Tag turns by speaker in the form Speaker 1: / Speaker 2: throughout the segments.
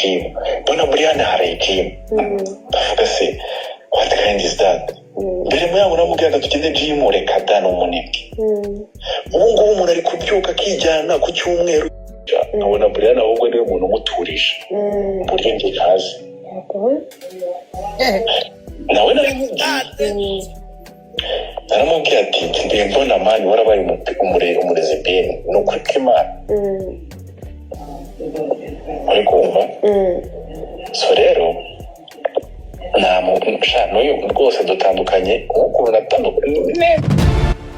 Speaker 1: gym mbona BRIANE hari gym ndavuga se what kind is that mbere muyango namubwiraga tugende gym reka dano umunebwe ubu ngubu umuntu ari kubyuka kijyana ku cyumweru nabona BRIANE ahubwo niwe muntu umuturisha buryo nge kazi nawe naramubwira ati mbe mbona mani warabaye umurezi bene no kwikimana ariko umva so rero n'uyu rwose dutandukanye ukuntu natandukanye.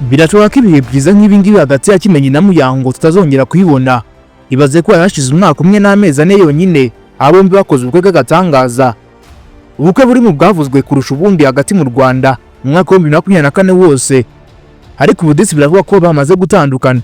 Speaker 2: Birashoboka ko ibihe byiza nk'ibi ngibi hagati ya Kimenyi na Muyango tutazongera kuyibona. Ibaze ko yarashize umwaka umwe n'amezi ane yonyine abombi bakoze ubukwe bw'agatangaza. Ubukwe buri mu bwavuzwe kurusha ubundi hagati mu Rwanda mu mwaka wa 2024 wose. Ariko ubu disi biravuga ko bamaze gutandukana.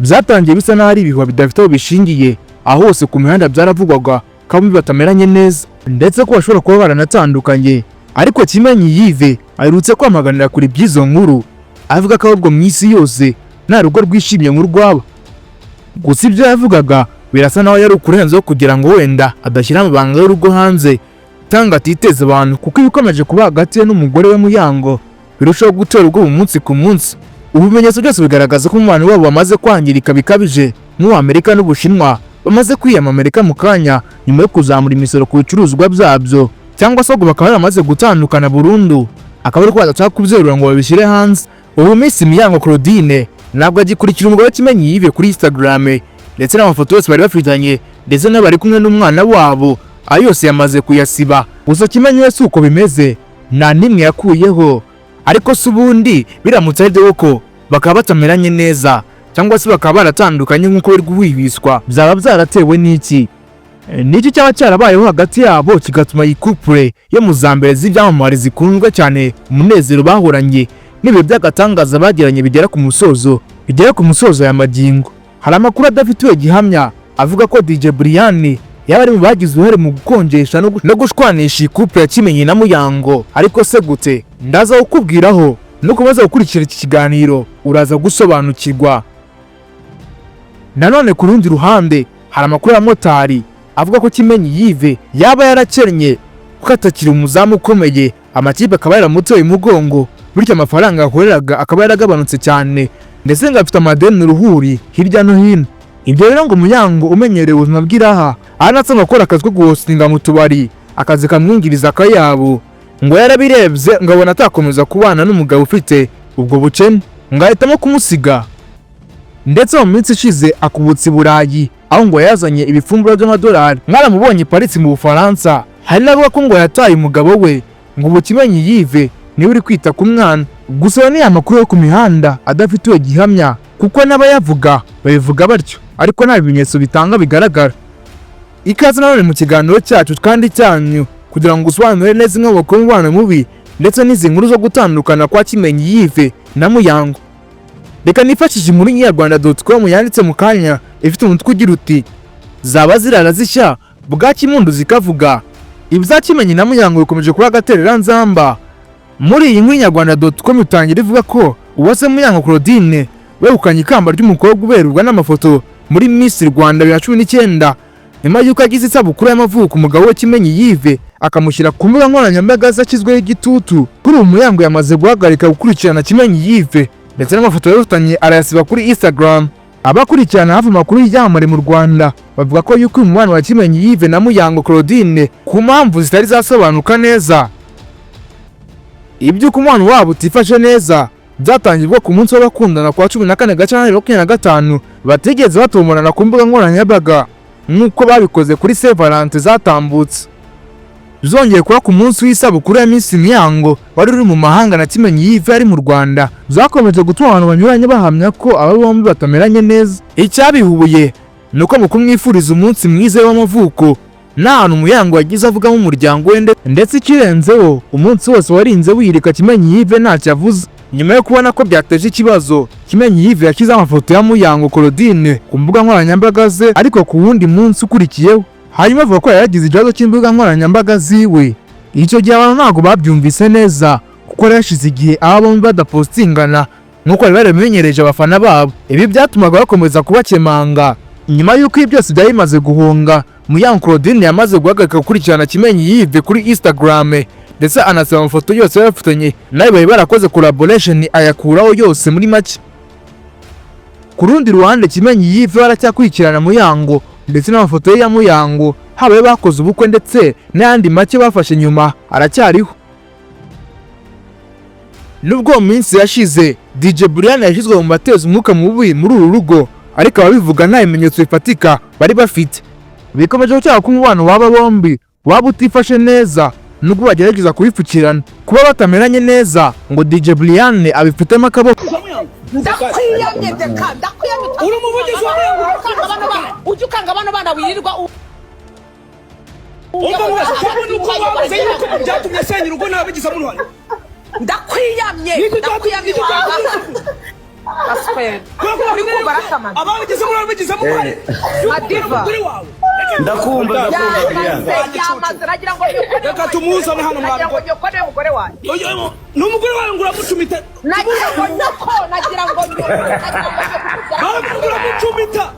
Speaker 2: Byatangiye bisa n'ari ibihuha bidafite aho bishingiye, aho hose ku mihanda byaravugwaga ko batameranye neza ndetse ko bashobora kuba baranatandukanye. Ariko Kimenyi Yves aherutse kwamaganira kuri byizo nkuru, avuga ko ahubwo mu isi yose nta rugo rwishimye nk'urwabo. Gusa ibyo yavugaga birasa naho yari ukurenzaho kugira ngo wenda adashyira amabanga y'urugo hanze tanga atiteze abantu, kuko ibikomeje kuba hagati ye n'umugore we Muyango birushaho gutera ubwo umunsi ku munsi. Ubumenyetso byose bigaragaza ko umubano wabo wamaze kwangirika bikabije, nk'Amerika n'Ubushinwa bamaze kwiyama Amerika mu kanya nyuma yo kuzamura imisoro ku bicuruzwa byabyo, cyangwa se ngo bakaba baramaze gutandukana burundu, akaba ari ko badashaka kubyerura ngo babishyire hanze. Ubu Miss Muyango Claudine ntabwo agikurikira umugore Kimenyi Yves kuri Instagram, ndetse n'amafoto yose bari bafitanye ndetse n'abari kumwe n'umwana wabo ayo yose yamaze kuyasiba. Gusa Kimenyi wese uko bimeze nta nimwe yakuyeho. Ariko se ubundi biramutse ari uko bakaba batameranye neza cyangwa se bakaba baratandukanye nk'uko biri guhwihwiswa, byaba byaratewe n'iki? Niki cyaba cyarabayeho hagati yabo kigatuma iyi couple yo mu zambere z'ibyamamare zikunzwe cyane umunezero bahoranye n'ibihe by'agatangaza bagiranye bigera ku musozo ya magingo? Hari amakuru adafitiwe gihamya avuga ko DJ BRIANE yaba ari mu bagize uruhare mu gukonjesha no gushwanisha iyi couple ya Kimenyi na Muyango. Ariko se gute? Ndaza kukubwiraho no kumaze gukurikira iki kiganiro uraza gusobanukirwa. Nanone ku rundi ruhande hari amakuru ya motari avuga ko Kimenyi Yves yaba yarakennye kuko atakiri umuzamu ukomeye, amakipe akaba yaramuteye umugongo, bityo amafaranga yakoreraga akaba yaragabanutse cyane ndetse ngo afite amadeni n'uruhuri hirya no hino. Ibyo rero ngo Muyango umenyereye ubuzima bw'iraha anatse gukora akazi ko guhostinga mu tubari, akazi kamwingiriza akayabo, ngo yarabirebye ngo abona atakomeza kubana n'umugabo ufite ubwo bukene, ngo ahitamo kumusiga. Ndetse mu minsi ishize akubutse Burayi, aho ngo yazanye ibifumburo by'amadolari, mwaramubonye Paris mu Bufaransa. Hari navuga ko ngo yataye umugabo we, ngo ubu Kimenyi Yves niwe uri kwita ku mwana. Gusa ni amakuru yo ku mihanda adafitiwe gihamya, kuko n'abayavuga babivuga batyo ariko nta bimenyetso bitanga bigaragara. Ikaze nanone mu kiganiro cyacu kandi cyanyu kugira ngo usobanure neza inkomoko y'umubano mubi ndetse n'izi nkuru zo gutandukana kwa Kimenyi Yves na Muyango. Reka nifashishije muri nyarwanda.com yanditse mu kanya ifite umutwe ugira uti zaba zirara zishya bwaki impundu zikavuga. Ibya Kimenyi na Muyango bikomeje kuba agaterera nzamba. Muri iyi nkuru nyarwanda.com itangira ivuga ko Uwase Muyango Claudine wegukanye ikamba ry'umukobwa uberurwa n'amafoto muri Miss Rwanda 2019 nyuma y'uko agize isabukuru y'amavuko umugabo we Kimenyi Yves akamushyira ku mbuga nkoranyambaga zashyizweho igitutu. Kuri Muyango yamaze guhagarika gukurikirana Kimenyi Yves ndetse n'amafoto yarutanye arayasiba kuri Instagram. Abakurikirana hafi amakuru y'ibyamamare mu Rwanda bavuga ko yuko umubano wa Kimenyi Yves na Muyango Claudine ku mpamvu zitari zasobanuka neza, iby'uko umubano wabo utifashe neza byatangirwa ku munsi w'abakundana kwa 14 Gashyantare 2025 batigeze batumurana ku mbuga nkoranyambaga nk'uko babikoze kuri Saint Valentin zatambutse. Byongeye kuba ku munsi w'isabukuru ya Miss Muyango wari uri mu mahanga na Kimenyi Yves ari mu Rwanda, zakomeje gutuma abantu banyuranye bahamya ko aba bombi batameranye neza. Icyabihubuye nuko mu kumwifuriza umunsi mwiza w'amavuko nta hantu Muyango yagize avuga mu muryango we, ndetse ikirenzeho umunsi wose warinze wirika Kimenyi Yves ntacyo avuze. Nyuma yo kubona ko byateje ikibazo, Kimenyi Yves yashyize amafoto ya Muyango Claudine ku mbuga nkoranyambaga ze, ariko ku wundi munsi ukurikiyeho hanyuma avuga ko yagize ikibazo cy'imbuga nkoranyambaga ziwe. Icyo gihe abantu ntabwo babyumvise neza kuko yashize igihe aba bombi badapostingana nk'uko bari baramenyereje abafana babo. Ibi byatumaga bakomeza kubakemanga. Nyuma y'uko ibi byose byari bimaze guhunga, Muyango Claudine yamaze guhagarika gukurikirana Kimenyi Yves kuri Instagram ndetse anasaba amafoto yose bafitanye nayo bari barakoze collaboration ayakuraho yose muri make. Ku rundi ruhande Kimenyi Yves baracyakurikirana Muyango ndetse n'amafoto ye ya Muyango habaye bakoze ubukwe ndetse n'andi make bafashe nyuma aracyariho. Nubwo mu minsi yashize DJ BRIANE yashizwe mu bateza umwuka mubi muri uru rugo, ariko ababivuga nta bimenyetso bifatika bari bafite. Bikomeje gucyaka ko umubano waba bombi waba utifashe neza nubwo bagerageza kubipfukirana. Kuba batameranye neza ngo DJ BRIANE abifitemo akaboko.
Speaker 3: Ndakwiyamye deka, ndakwiyamye.
Speaker 4: Uri umuvugizi wa Muyango.
Speaker 3: Ujukanga abana bana wirirwa.
Speaker 4: Byatumye senyera urugo nabigize mu ruhare.
Speaker 3: Ndakwiyamye. Askwere.
Speaker 4: Ababigize mu ruhare bigize mu ruhare.
Speaker 3: Madiva.
Speaker 5: Ndakumva
Speaker 3: Yamaze ragira ngo
Speaker 4: reka tumuzane hano mwana.
Speaker 3: Yokore umugore wanjye.
Speaker 4: N'umugore wawe nguramucumita.
Speaker 3: Nagira ngo
Speaker 4: nguramucumita.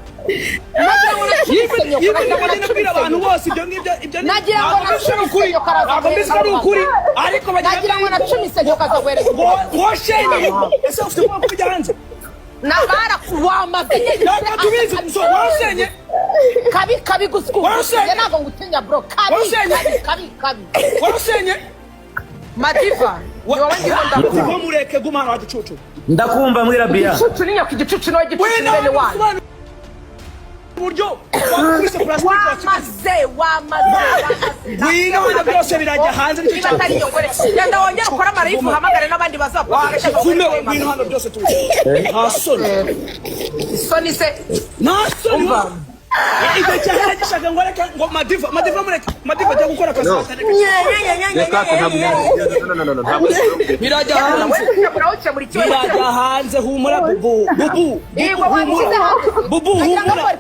Speaker 4: Abantu bose ibyo ngibyo
Speaker 3: nagira ngo nacumise ukuri
Speaker 4: ariko
Speaker 3: nagira ngo nacumise ukazagwereza
Speaker 4: washenye ese ufite kwa kujya hanze
Speaker 3: nabara kuwamazenye
Speaker 4: tubizi washenye
Speaker 3: kabi gusku nago ngutinya bro kabi
Speaker 4: washenye
Speaker 3: Madiva
Speaker 4: niwo mureke gumana wa gicucu
Speaker 5: ndakumva mwira bia
Speaker 3: gicucu niyo kigicucu no gicucu bene wanyu
Speaker 4: buryo wakubise plastic
Speaker 3: wamaze
Speaker 4: wino na byose birajya hanze nicyo cyatari
Speaker 3: yongore yanda wongera ukora amarifu hamagare n'abandi bazapfa
Speaker 4: kume wino hano byose tuzi hasoni
Speaker 3: soni se
Speaker 4: nasoni Ibe cyahera gishaka ngo reka ngo Madiva mureke jya gukora akazi birajya hanze humura bubu humura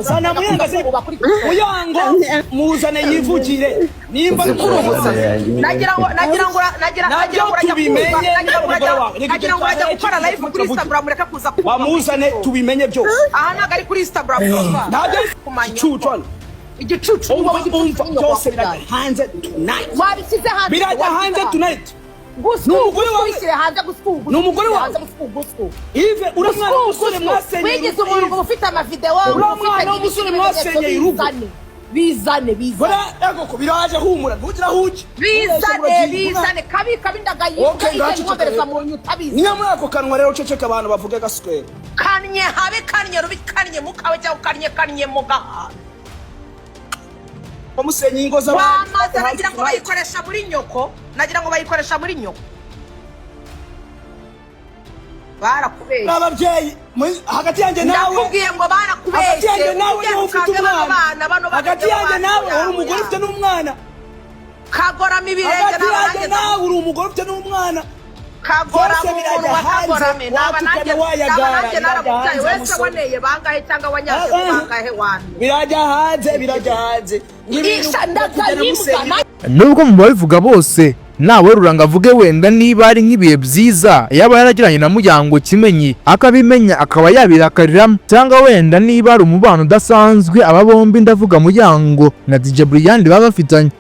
Speaker 4: sana Muyango muzane yivugire nimba
Speaker 3: nagira ngo gukora live kuri Instagram reka kuza
Speaker 4: wamuzane tubimenye byose
Speaker 3: aha nagari kuri Instagram igicucu
Speaker 4: byose birajya hanze tonight
Speaker 3: wabishyize hanze
Speaker 4: birajya hanze tonight
Speaker 3: n'umugore wawe
Speaker 4: Ive uramwana umusore mwasenye
Speaker 3: wigeze umuntu ufite amavideo
Speaker 4: uramwana umusore mwasenye irugo
Speaker 3: bizane
Speaker 4: ego ko biraje humura ntugira huki
Speaker 3: bizane kabi ndagayika ikomereza mu nyutabizi
Speaker 4: niyo muri ako kanwa rero ceceka abantu bavuga gaswere
Speaker 3: kanye habe kanye rubi kanye mukawe cyangwa kanye mugaha
Speaker 4: bamusenye ingo z'abantu
Speaker 3: wamaze nagira ngo bayikoresha muri nyoko barakubeshye
Speaker 4: ababyeyi hagati yanjye nawe
Speaker 3: nakubwiye ngo barakubeshye
Speaker 4: hagati yanjye nawe niho ufite umwana hagati yanjye nawe uri umugore ufite n'umwana
Speaker 3: kagorama ibirenge
Speaker 4: hagati yanjye nawe uri umugore ufite n'umwana
Speaker 3: kagora umuntu wakagorame naba nanjye narabutaye wese waneye bangahe cyangwa wanyaje bangahe wanyu
Speaker 4: birajya hanze
Speaker 2: nubwo mu babivuga bose nawe ruranga avuge wenda niba ari nk'ibihe byiza yaba yaragiranye na Muyango Kimenyi akabimenya akaba yabirakarira cyangwa wenda niba ari umubano udasanzwe aba bombi ndavuga Muyango na DJ BRIANE baba bafitanye.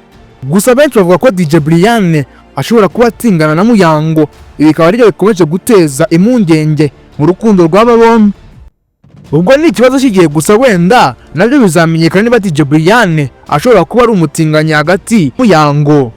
Speaker 2: Gusa benshi bavuga ko DJ BRIANE ashobora kuba atingana na Muyango, ibi bikaba ari byo bikomeje guteza impungenge mu rukundo rw'aba bombi. Ubwo ni ikibazo kigiye gusa wenda nabyo bizamenyekana niba DJ BRIANE ashobora kuba ari umutinganyi hagati Muyango.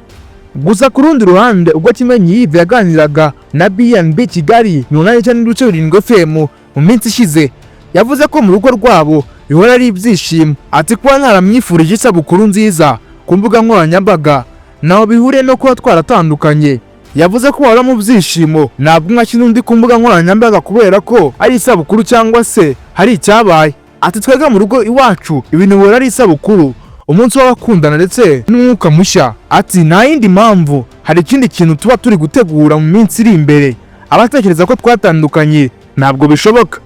Speaker 2: Gusa ku rundi ruhande ubwo Kimenyi Yves yaganiraga na BNB Kigali 89.7 FM mu minsi ishize, yavuze ko mu rugo rwabo bihora ari ibyishimo, ati kuba ntaramwifurije isabukuru nziza ku mbuga nkoranyambaga naho bihure no kuba twaratandukanye. Yavuze ko wari mu byishimo ntabwo mwakina undi ku mbuga nkoranyambaga kubera ko ari isabukuru cyangwa se hari icyabaye. Ati twega mu rugo iwacu ibintu bihora ari isabukuru, umunsi w'abakundana ndetse n'umwuka mushya. Ati nta yindi mpamvu, hari ikindi kintu tuba turi gutegura mu minsi iri imbere. Abatekereza ko twatandukanye ntabwo bishoboka,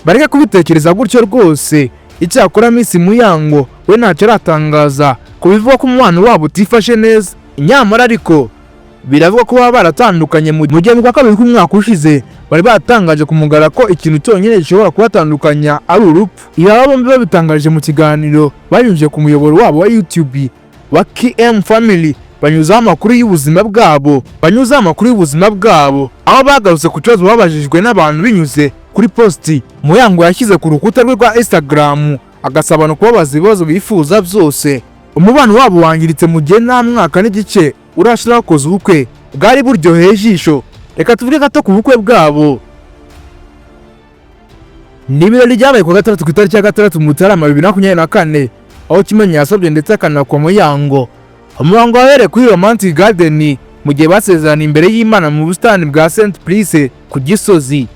Speaker 2: bareke kubitekereza gutyo rwose. Icyakora Miss Muyango we ntacyo aratangaza ku bivuga ko umubano wabo utifashe neza. Nyamara ariko biravuga ko baba baratandukanye mu gihe kwa kabiri k'umwaka ushize bari batangaje kumugara ko ikintu cyonyine gishobora kubatandukanya ari urupfu. Iba bombi babitangaje mu kiganiro banyuze ku muyoboro wabo wa YouTube wa KM Family, banyuzaho amakuru y'ubuzima bwabo, aho bagarutse ku kibazo babajijwe n'abantu binyuze kuri posti Muyango yashyize ku rukuta rwe rwa Instagram, agasaba no kubabaza ibibazo bifuza byose. Umubano wabo wangiritse mu gihe nta mwaka n'igice urashira bakoze ubukwe bwari buryoheye ijisho. Reka tuvuge gato ku bukwe bwabo. Ni ibirori byabaye ku gatandatu ku itariki ya 6 Mutarama 2024, aho Kimenyi yasabye ndetse akanakwa Muyango. Umuhango wabereye kuri Romantic Garden mu gihe basezerana imbere y'Imana mu busitani bwa St. Price ku Gisozi.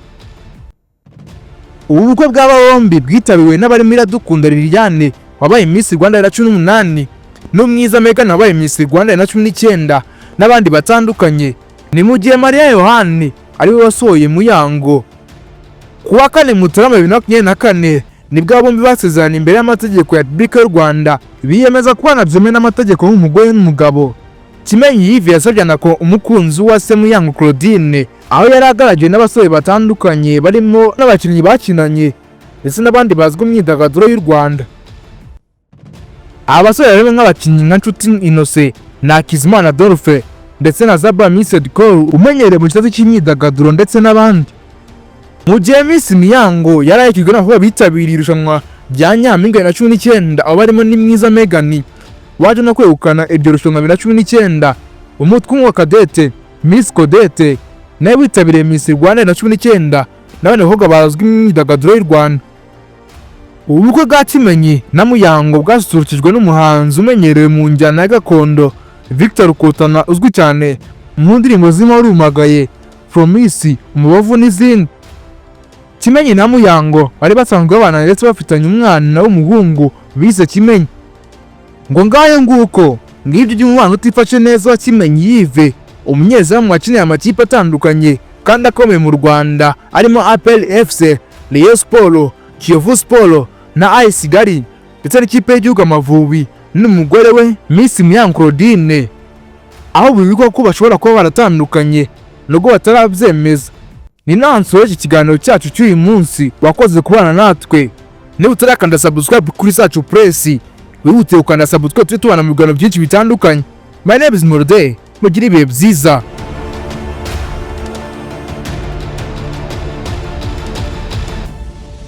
Speaker 2: Ubu bukwe bw'aba bombi bwitabiwe n'abari Miradukunda Liliane wabaye Miss Rwanda 2018 n'umwiza Megan wabaye Miss Rwanda 2019 n'abandi batandukanye. Ni mu gihe Maria Yohani ariwe wasohoye Muyango. Kuwa 4 Mutarama 2024 nibwo bombi basezerana imbere y'amategeko ya Repubulika y'u Rwanda, biyemeza kubana byemewe n'amategeko nk'umugore n'umugabo. Kimenyi Yves yasabye nako umukunzi wa se Muyango Claudine, aho yari agaragaje n'abasore batandukanye barimo n'abakinnyi bakinanye ndetse n'abandi bazwi mu myidagaduro y'u Rwanda. Abasore barimo nk'abakinnyi nka Nshuti Innocent na Hakizimana Adolphe ndetse na Zaba Miss Edcol umenyereye mu kibazo cy'imyidagaduro ndetse n'abandi. Mu gihe Miss Muyango yarayikijwe n'aho bitabiriye irushanwa rya Nyampinga 2019, aho barimo n'imwiza Megan waje no kwegukana iryo rushanwa 2019. Umutwe wa Cadette Miss Codette nawe witabiriye Miss Rwanda 2019 n'abandi bakobwa bazwi mu myidagaduro y'u Rwanda. Ubukwe bwa Kimenyi na Muyango bwasusurukijwe n'umuhanzi umenyerewe mu njyana ya gakondo Victor Rukotana uzwi cyane mu ndirimbo zirimo Rumagaye, Promise, Umubavu n'izindi. Kimenyi na Muyango bari basanzwe babana ndetse bafitanye umwana w'umuhungu bise Kimenyi. Ngo ngayo nguko ngibyo by'umubano utifashe neza wa Kimenyi Yves, umunyezamu wakinira amakipe atandukanye kandi akomeye mu Rwanda arimo APR FC, Rayon Sport, Kiyovu Sport na AS Kigali ndetse n'ikipe y'igihugu Amavubi, n'umugore we Miss Muyango Claudine, aho bivugwa ko bashobora kuba baratandukanye nubwo batarabyemeza. Ni nansoje ikiganiro cyacu cy'uyu munsi, wakoze kubana natwe. Niba utarakanda subscribe kuri Sacu Press, wihute ukanda subscribe tubana mu biganiro byinshi bitandukanye. My name is Murde, mugire ibihe byiza.